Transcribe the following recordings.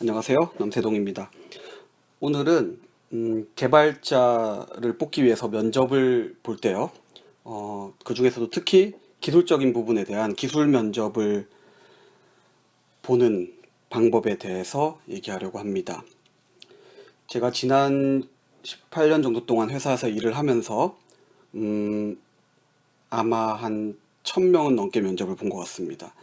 안녕하세요. 남세동입니다. 오늘은 개발자를 뽑기 위해서 면접을 볼 때요. 그 중에서도 특히 기술적인 부분에 대한 기술 면접을 보는 방법에 대해서 얘기하려고 합니다. 제가 지난 18년 정도 동안 회사에서 일을 하면서 아마 한 1000명은 넘게 면접을 본 것 같습니다.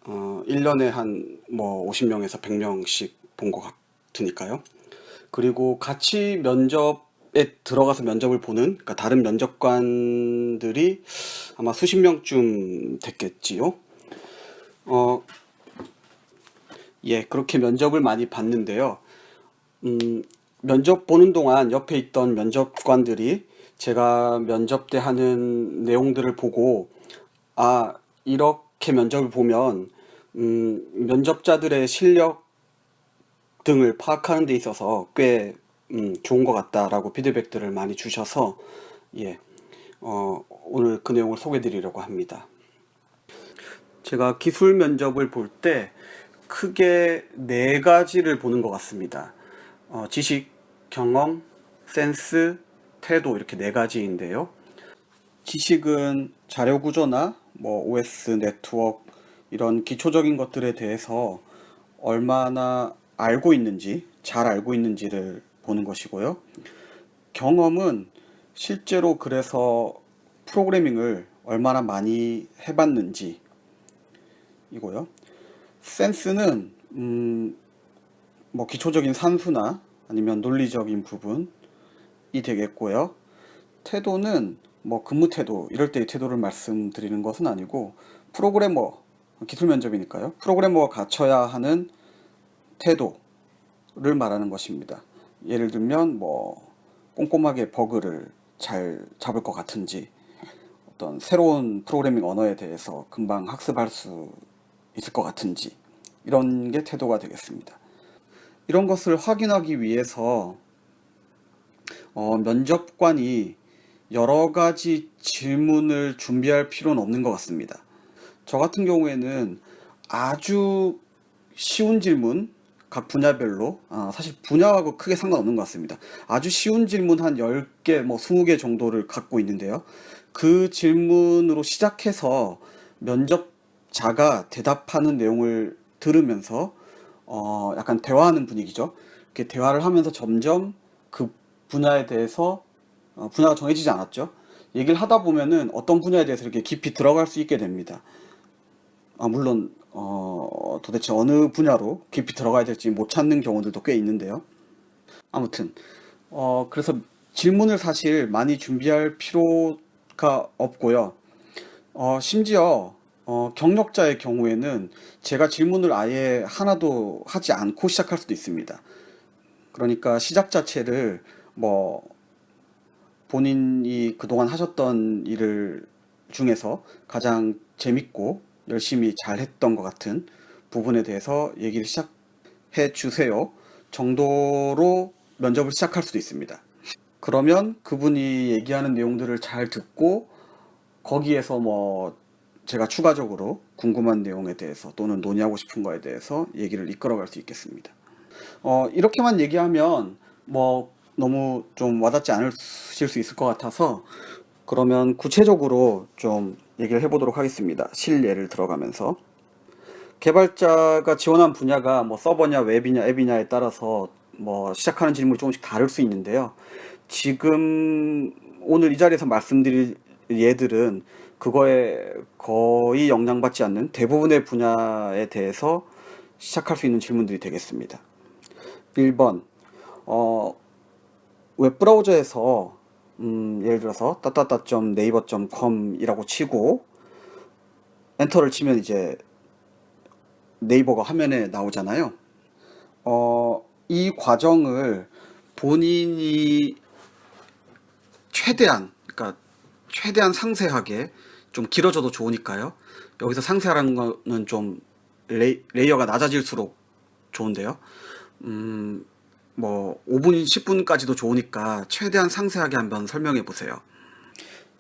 1년에 한 뭐 50명에서 100명씩 본 것 같으니까요. 그리고 같이 면접에 들어가서 면접을 보는, 그러니까 다른 면접관들이 아마 수십 명쯤 됐겠지요. 어, 예, 그렇게 면접을 많이 봤는데요. 면접 보는 동안 옆에 있던 면접관들이 제가 면접 때 하는 내용들을 보고, 아, 이렇게 면접을 보면, 면접자들의 실력 등을 파악하는 데 있어서 꽤 좋은 것 같다라고 피드백들을 많이 주셔서 예, 오늘 그 내용을 소개해 드리려고 합니다. 제가 기술 면접을 볼 때 크게 네 가지를 보는 것 같습니다. 지식, 경험, 센스, 태도 이렇게 네 가지인데요. 지식은 자료 구조나 뭐 OS 네트워크 이런 기초적인 것들에 대해서 얼마나 알고 있는지, 잘 알고 있는지를 보는 것이고요. 경험은 실제로 그래서 프로그래밍을 얼마나 많이 해봤는지 이고요. 센스는 뭐 기초적인 산수나 아니면 논리적인 부분이 되겠고요. 태도는 뭐 근무 태도 이럴 때의 태도를 말씀드리는 것은 아니고 프로그래머 기술 면접이니까요. 프로그래머가 갖춰야 하는 태도를 말하는 것입니다. 예를 들면 뭐 꼼꼼하게 버그를 잘 잡을 것 같은지 어떤 새로운 프로그래밍 언어에 대해서 금방 학습할 수 있을 것 같은지 이런 게 태도가 되겠습니다. 이런 것을 확인하기 위해서 면접관이 여러 가지 질문을 준비할 필요는 없는 것 같습니다. 저 같은 경우에는 아주 쉬운 질문, 각 분야별로, 사실 분야하고 크게 상관없는 것 같습니다. 아주 쉬운 질문 한 10개, 뭐 20개 정도를 갖고 있는데요. 그 질문으로 시작해서 면접자가 대답하는 내용을 들으면서, 약간 대화하는 분위기죠. 이렇게 대화를 하면서 점점 그 분야에 대해서, 분야가 정해지지 않았죠. 얘기를 하다 보면은 어떤 분야에 대해서 이렇게 깊이 들어갈 수 있게 됩니다. 물론 도대체 어느 분야로 깊이 들어가야 될지 못 찾는 경우들도 꽤 있는데요. 아무튼 그래서 질문을 사실 많이 준비할 필요가 없고요. 심지어 경력자의 경우에는 제가 질문을 아예 하나도 하지 않고 시작할 수도 있습니다. 그러니까 시작 자체를 뭐 본인이 그동안 하셨던 일을 중에서 가장 재밌고 열심히 잘했던 것 같은 부분에 대해서 얘기를 시작해 주세요 정도로 면접을 시작할 수도 있습니다. 그러면 그분이 얘기하는 내용들을 잘 듣고 거기에서 뭐 제가 추가적으로 궁금한 내용에 대해서 또는 논의하고 싶은 거에 대해서 얘기를 이끌어갈 수 있겠습니다. 이렇게만 얘기하면 뭐 너무 좀 와닿지 않으실 수 있을 것 같아서 그러면 구체적으로 좀 얘기를 해보도록 하겠습니다. 실예를 들어가면서 개발자가 지원한 분야가 뭐 서버냐 웹이냐 앱이냐에 따라서 뭐 시작하는 질문이 조금씩 다를 수 있는데요. 지금 오늘 이 자리에서 말씀드릴 예들은 그거에 거의 영향받지 않는 대부분의 분야에 대해서 시작할 수 있는 질문들이 되겠습니다. 1번 웹브라우저에서 예를 들어서 naver.com 이라고 치고 엔터를 치면 이제 네이버가 화면에 나오잖아요. 이 과정을 본인이 그러니까 최대한 상세하게 좀 길어져도 좋으니까요. 여기서 상세하라는 거는 좀 레이어가 낮아질수록 좋은데요. 뭐 5분, 10분까지도 좋으니까 최대한 상세하게 한번 설명해 보세요.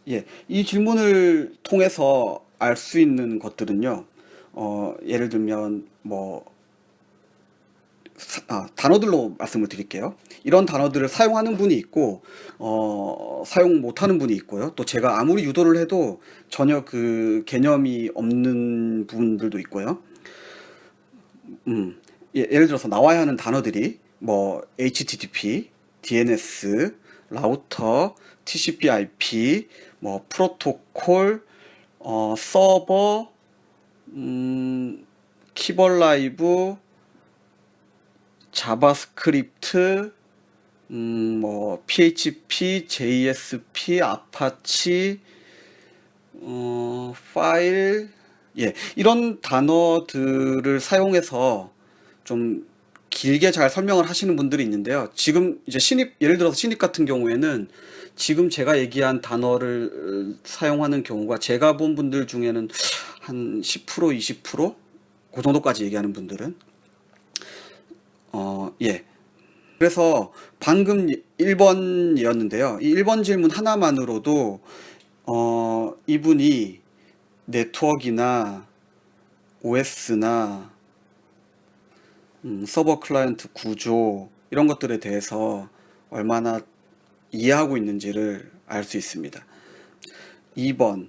예, 이 질문을 통해서 알 수 있는 것들은요. 예를 들면 뭐 단어들로 말씀을 드릴게요. 이런 단어들을 사용하는 분이 있고 사용 못하는 분이 있고요. 또 제가 아무리 유도를 해도 전혀 그 개념이 없는 분들도 있고요. 예를 들어서 나와야 하는 단어들이 뭐 HTTP, DNS, 라우터, TCP/IP, 뭐 프로토콜, 서버, 키벌라이브, 자바스크립트, 뭐 PHP, JSP, 아파치, 파일, 이런 단어들을 사용해서 좀 길게 잘 설명을 하시는 분들이 있는데요. 지금 이제 예를 들어서 신입 같은 경우에는 지금 제가 얘기한 단어를 사용하는 경우가 제가 본 분들 중에는 한 10%, 20%? 그 정도까지 얘기하는 분들은 그래서 방금 1번이었는데요. 이 1번 질문 하나만으로도 이분이 네트워크나 OS나 서버 클라이언트 구조 이런 것들에 대해서 얼마나 이해하고 있는지를 알 수 있습니다. 2번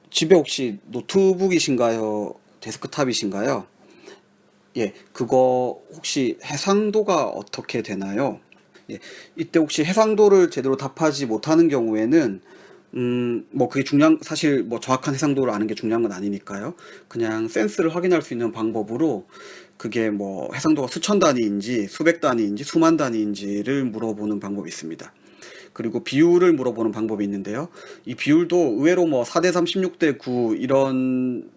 집에 혹시 노트북이신가요? 데스크탑이신가요? 그거 혹시 해상도가 어떻게 되나요? 이때 혹시 해상도를 제대로 답하지 못하는 경우에는 뭐 그게 사실 뭐 정확한 해상도를 아는 게 중요한 건 아니니까요. 그냥 센스를 확인할 수 있는 방법으로 그게 뭐 해상도가 수천 단위인지 수백 단위인지 수만 단위인지를 물어보는 방법이 있습니다. 그리고 비율을 물어보는 방법이 있는데요. 이 비율도 의외로 뭐 4대3, 16대9 이런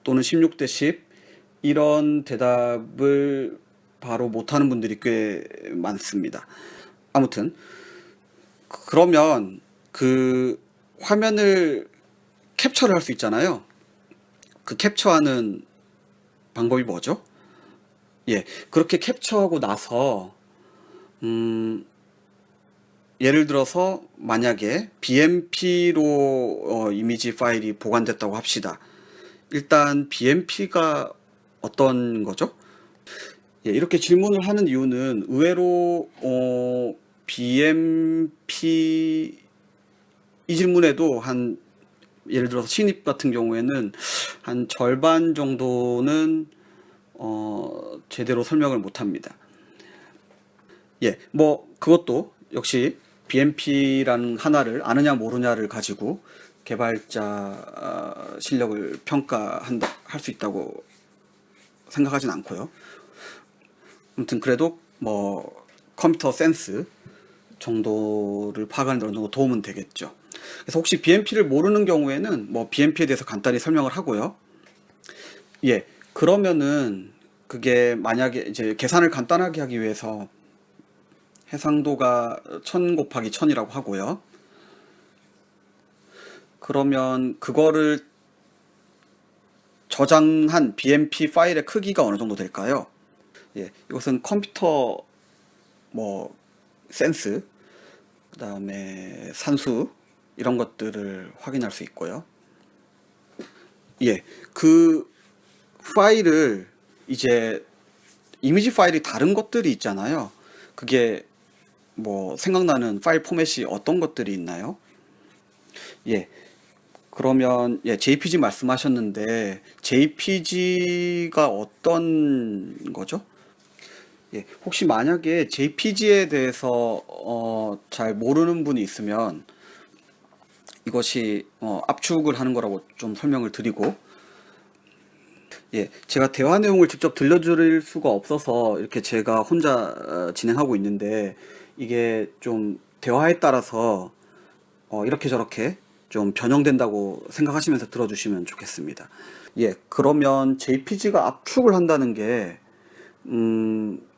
또는 16대10 이런 대답을 바로 못하는 분들이 꽤 많습니다. 아무튼 그러면 그 화면을 캡처를 할 수 있잖아요. 그 캡처하는 방법이 뭐죠? 그렇게 캡처하고 나서 예를 들어서 만약에 BMP로 이미지 파일이 보관됐다고 합시다. 일단 BMP가 어떤 거죠? 이렇게 질문을 하는 이유는 의외로 BMP 이 질문에도 예를 들어서 신입 같은 경우에는 한 절반 정도는 제대로 설명을 못 합니다. 뭐 그것도 역시 BMP라는 하나를 아느냐 모르냐를 가지고 개발자 실력을 할 수 있다고 생각하진 않고요. 아무튼 그래도 뭐 컴퓨터 센스 정도를 파악하는 데 어느 정도 도움은 되겠죠. 그래서 혹시 BMP를 모르는 경우에는 뭐 BMP에 대해서 간단히 설명을 하고요. 그러면은 그게 만약에 이제 계산을 간단하게 하기 위해서 해상도가 1000 곱하기 1000이라고 하고요. 그러면 그거를 저장한 BMP 파일의 크기가 어느 정도 될까요? 이것은 컴퓨터 뭐 센스, 그 다음에 산수 이런 것들을 확인할 수 있고요. 그 파일을 이제 이미지 파일이 다른 것들이 있잖아요. 그게 뭐 생각나는 파일 포맷이 어떤 것들이 있나요? 그러면 JPG 말씀하셨는데 JPG가 어떤 거죠? 혹시 만약에 JPG에 대해서 잘 모르는 분이 있으면 이것이 압축을 하는 거라고 좀 설명을 드리고, 제가 대화 내용을 직접 들려드릴 수가 없어서 이렇게 제가 혼자 진행하고 있는데 이게 좀 대화에 따라서 이렇게 저렇게 좀 변형된다고 생각하시면서 들어주시면 좋겠습니다. 그러면 JPG가 압축을 한다는 게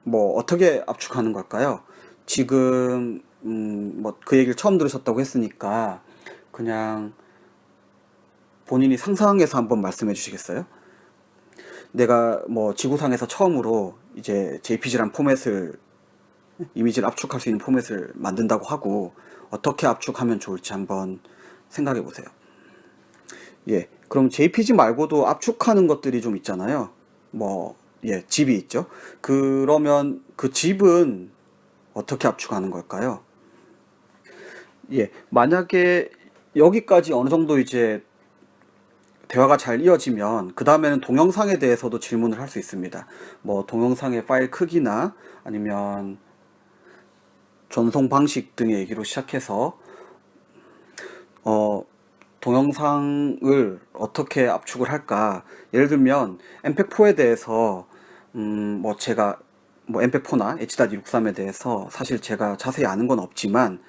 뭐 어떻게 압축하는 걸까요? 지금 뭐 그 얘기를 처음 들으셨다고 했으니까 그냥 본인이 상상해서 한번 말씀해 주시겠어요? 내가 뭐 지구상에서 처음으로 이제 JPG란 이미지를 압축할 수 있는 포맷을 만든다고 하고 어떻게 압축하면 좋을지 한번 생각해 보세요. 그럼 JPG 말고도 압축하는 것들이 좀 있잖아요. 뭐 예, 집이 있죠. 그러면 그 집은 어떻게 압축하는 걸까요? 예, 만약에 여기까지 어느 정도 이제 대화가 잘 이어지면 그 다음에는 동영상에 대해서도 질문을 할 수 있습니다. 뭐 동영상의 파일 크기나 아니면 전송 방식 등의 얘기로 시작해서 어, 동영상을 어떻게 압축을 할까? 예를 들면 엠팩4에 대해서 뭐 제가 뭐 엠팩4나 H.263에 대해서 사실 제가 자세히 아는 건 없지만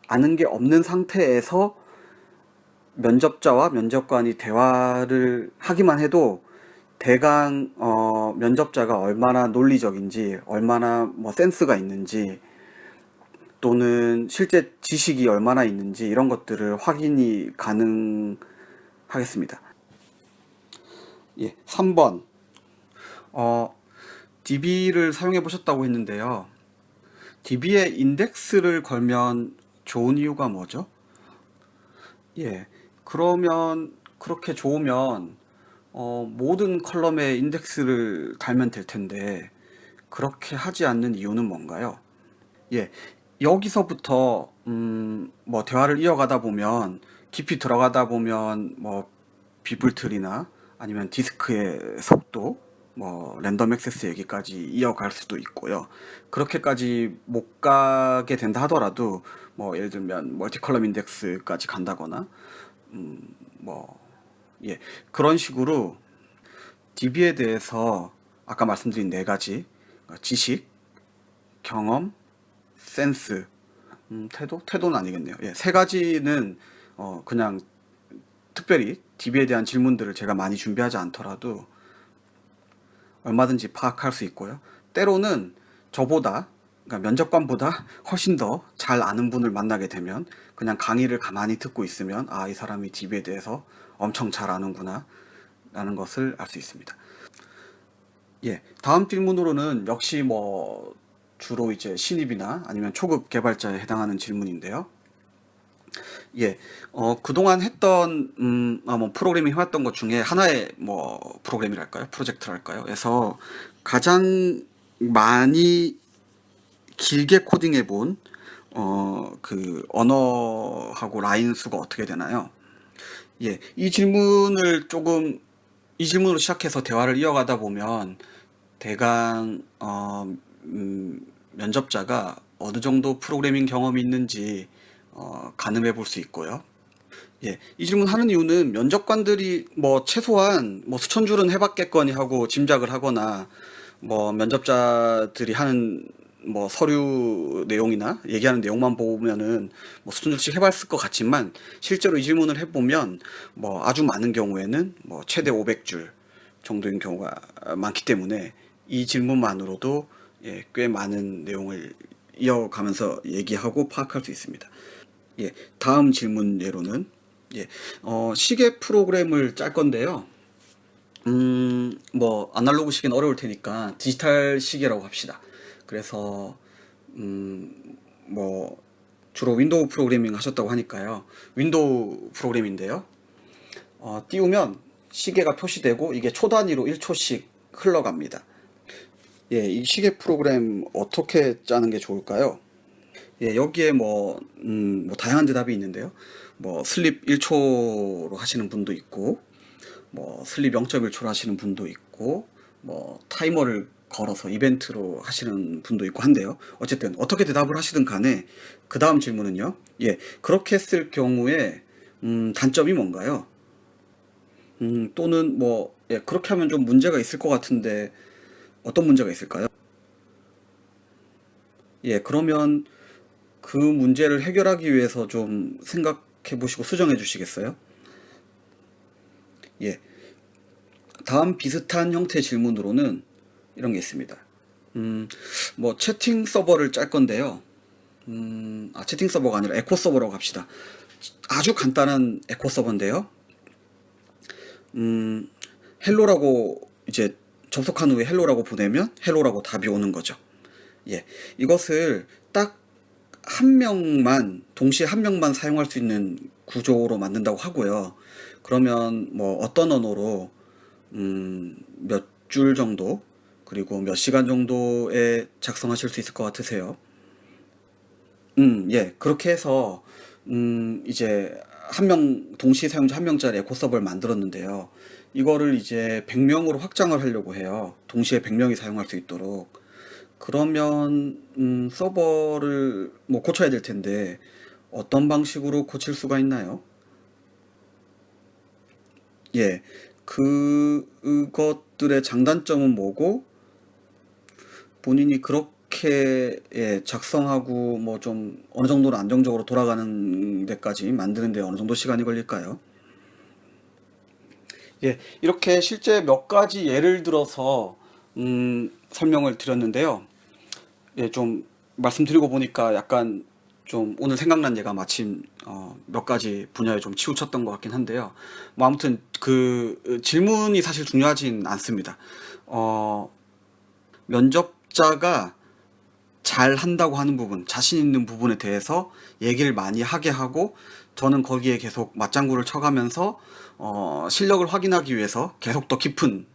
아는 게 없는 상태에서 면접자와 면접관이 대화를 하기만 해도 대강 면접자가 얼마나 논리적인지 얼마나 뭐 센스가 있는지 또는 실제 지식이 얼마나 있는지 이런 것들을 확인이 가능하겠습니다. 예, 3번 DB를 사용해 보셨다고 했는데요. DB에 인덱스를 걸면 좋은 이유가 뭐죠? 예, 그러면 그렇게 좋으면 모든 컬럼에 인덱스를 달면 될 텐데 그렇게 하지 않는 이유는 뭔가요? 예, 여기서부터 뭐 대화를 이어가다 보면 깊이 들어가다 보면 뭐 비블틀이나 아니면 디스크의 속도, 뭐 랜덤 액세스 얘기까지 이어갈 수도 있고요. 그렇게까지 못 가게 된다 하더라도 뭐 예를 들면 멀티컬럼 인덱스까지 간다거나 뭐 예, 그런 식으로 DB에 대해서 아까 말씀드린 네 가지 지식, 경험, 센스, 태도는 아니겠네요. 예, 세 가지는 그냥 특별히 DB에 대한 질문들을 제가 많이 준비하지 않더라도 얼마든지 파악할 수 있고요. 때로는 저보다, 그러니까 면접관보다 훨씬 더 잘 아는 분을 만나게 되면 그냥 강의를 가만히 듣고 있으면 아, 이 사람이 DB에 대해서 엄청 잘 아는구나 라는 것을 알 수 있습니다. 예, 다음 질문으로는 역시 뭐 주로 이제 신입이나 아니면 초급 개발자에 해당하는 질문인데요. 예, 그동안 했던, 뭐, 프로그래밍 해왔던 것 중에 하나의, 뭐, 프로그램이랄까요? 프로젝트랄까요? 에서 가장 많이 길게 코딩해본, 그, 언어하고 라인 수가 어떻게 되나요? 예, 이 질문으로 시작해서 대화를 이어가다 보면, 대강, 면접자가 어느 정도 프로그래밍 경험이 있는지, 가늠해 볼 수 있고요. 예, 이 질문 하는 이유는 면접관들이 뭐 최소한 뭐 수천 줄은 해봤겠거니 하고 짐작을 하거나 뭐 면접자들이 하는 뭐 서류 내용이나 얘기하는 내용만 보면은 뭐 수천 줄씩 해봤을 것 같지만 실제로 이 질문을 해보면 뭐 아주 많은 경우에는 뭐 최대 500줄 정도인 경우가 많기 때문에 이 질문만으로도 예, 꽤 많은 내용을 이어가면서 얘기하고 파악할 수 있습니다. 예, 다음 질문 예로는 예, 시계 프로그램을 짤 건데요. 뭐 아날로그 시계는 어려울 테니까 디지털 시계라고 합시다. 그래서 뭐 주로 윈도우 프로그래밍 하셨다고 하니까요. 윈도우 프로그램인데요. 띄우면 시계가 표시되고 이게 초 단위로 1초씩 흘러갑니다. 예, 이 시계 프로그램 어떻게 짜는 게 좋을까요? 예, 여기에 뭐 다양한 대답이 있는데요. 뭐 슬립 1초로 하시는 분도 있고, 뭐 슬립 0.1초로 하시는 분도 있고, 뭐 타이머를 걸어서 이벤트로 하시는 분도 있고 한데요. 어쨌든 어떻게 대답을 하시든 간에 그 다음 질문은요. 예, 그렇게 했을 경우에 단점이 뭔가요? 또는 뭐 예, 그렇게 하면 좀 문제가 있을 것 같은데 어떤 문제가 있을까요? 예, 그러면 그 문제를 해결하기 위해서 좀 생각해 보시고 수정해 주시겠어요? 예. 다음 비슷한 형태의 질문으로는 이런 게 있습니다. 뭐 채팅 서버를 짤 건데요. 채팅 서버가 아니라 에코 서버라고 합시다. 아주 간단한 에코 서버인데요. 헬로라고 이제 접속한 후에 헬로라고 보내면 헬로라고 답이 오는 거죠. 예. 이것을 딱 한 명만, 동시에 한 명만 사용할 수 있는 구조로 만든다고 하고요. 그러면 뭐 어떤 언어로 몇 줄 정도 그리고 몇 시간 정도에 작성하실 수 있을 것 같으세요? 예. 그렇게 해서 이제 한 명 동시 사용자 한 명짜리 에코 서버를 만들었는데요. 이거를 이제 100명으로 확장을 하려고 해요. 동시에 100명이 사용할 수 있도록. 그러면 서버를 뭐 고쳐야 될 텐데 어떤 방식으로 고칠 수가 있나요? 예. 그것들의 장단점은 뭐고 본인이 그렇게 예, 작성하고 뭐 좀 어느 정도는 안정적으로 돌아가는 데까지 만드는 데 어느 정도 시간이 걸릴까요? 예, 이렇게 실제 몇 가지 예를 들어서 설명을 드렸는데요. 예, 좀 말씀드리고 보니까 약간 좀 오늘 생각난 예가 마침 몇 가지 분야에 좀 치우쳤던 것 같긴 한데요. 뭐 아무튼 그 질문이 사실 중요하진 않습니다. 어, 면접자가 잘 한다고 하는 부분, 자신 있는 부분에 대해서 얘기를 많이 하게 하고 저는 거기에 계속 맞장구를 쳐가면서 실력을 확인하기 위해서 계속 더 깊은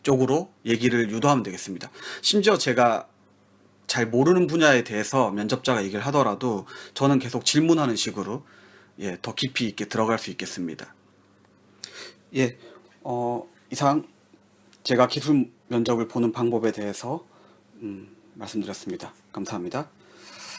쪽으로 얘기를 유도하면 되겠습니다. 심지어 제가 잘 모르는 분야에 대해서 면접자가 얘기를 하더라도 저는 계속 질문하는 식으로 예, 더 깊이 있게 들어갈 수 있겠습니다. 예, 이상 제가 기술 면접을 보는 방법에 대해서 말씀드렸습니다. 감사합니다.